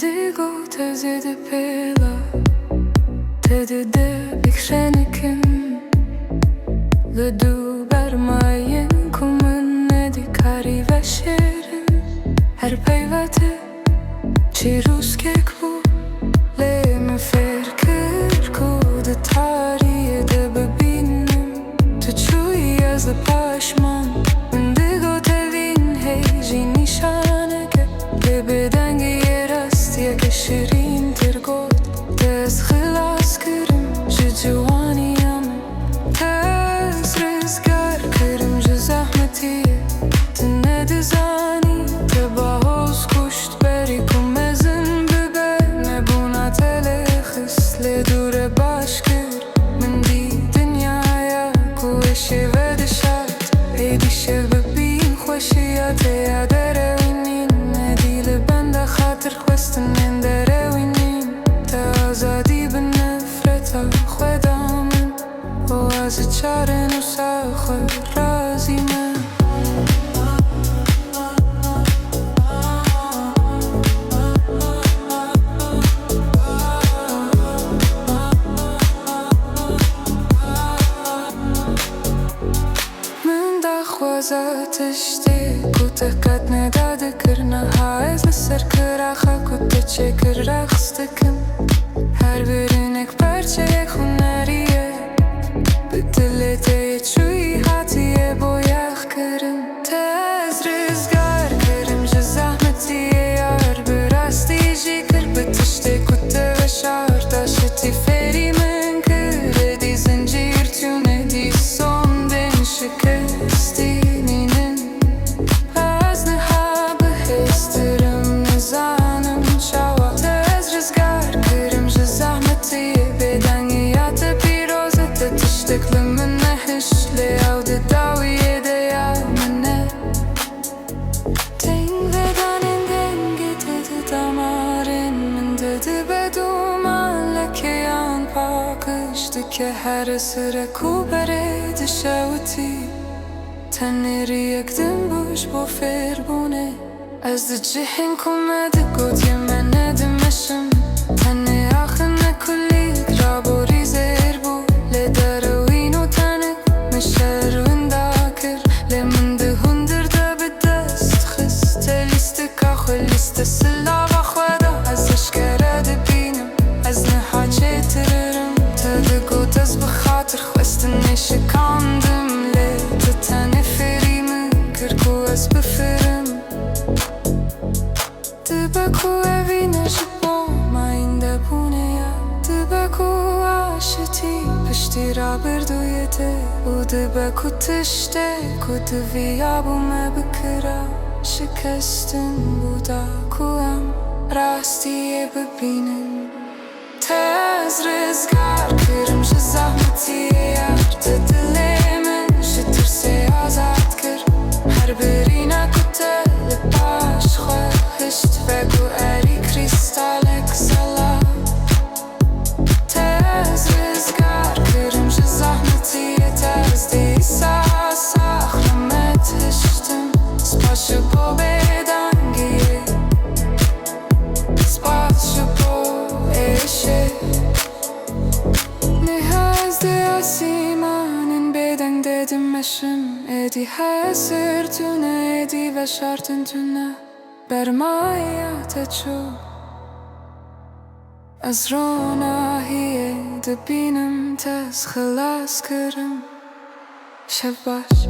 Indigo tezidi pela Tedide bikşenikim Ve du bermayin kumun edikari ve şerin Her peyvete çiruskek bu Le me ferkir kude tarihe de bebinim Tu çuyi yazı paşman Indigo tevin heyji nişaneke Le bedengi ye که شیرین تر گفت دست خلاص کرم جه جوانیم دست رزگار کرم جه زحمتیه تنه زانی تبا حوز کشت بری کم مزن ببه نبونا تلخص لدور باش کر من دی دنیایا کوشه و دشت ایدیشه ببین خوشیات یادره وینین ندیل بند خاطر خوستن آزادی به نفرت خودمون و از چاره نسخه رازی من من دخوازتش دی کوته کت نداده کرنه هایز لسر کراخه کوته چکر رخستکم Her birine parça huneriye Bitilete çuy hatiye boyak kırım Tez rüzgar kırım je zahmetiye yar Birasti jikir bitişte kutte ve şarta Şiti feri men kır Edi zincir tün edi son den şikestininin Az ne habı hestirim nizanım çava Tez rüzgar بدنگیات پیروزت تشتک لمنه هشلی او داویه دیا منه تین بدانین دنگی تد دامارین من دد بدومان لکیان پاکشتی که هر سر کوبره دشوتی تنیری اکدم بوش با فربونه از جهن کمده گود یه منه دمشم تنه آخنه کلی رابوری زیر بو لدروین و تنک مشر ونداکر لمن ده هندر ده به دست خست لیست کاخو لیست سلا و خوادا از اشکره ده بینم از نها چه تررم تده گود از بخاطر خوستن نشکاندم لیده تنه فریمه کرکو از بفرم ده بکو اوینه جبو ما این ده بونه یا بکو آشتی پشتی را بردویده بوده بکو تشته کده ویابو مبکرا شکستن بودا کوام راستیه ببینن تز رزگار کرم شه زحمتیه یار دله من شه ترسه آزاد کر هر برینا کته لپاش خواه هشت وگو اری کریستالک سلا Tez rüzgar kırımcı zahmetiye tez değilse saklamet hıştım Spaşı po bedangiye Spaşı po eşe Nihazde asimanin beden dedim meşim Edi hazır tüne edi ve şartın tüne Bermaya teçu از روناهیه دبینم تز خلاص کرم شب باش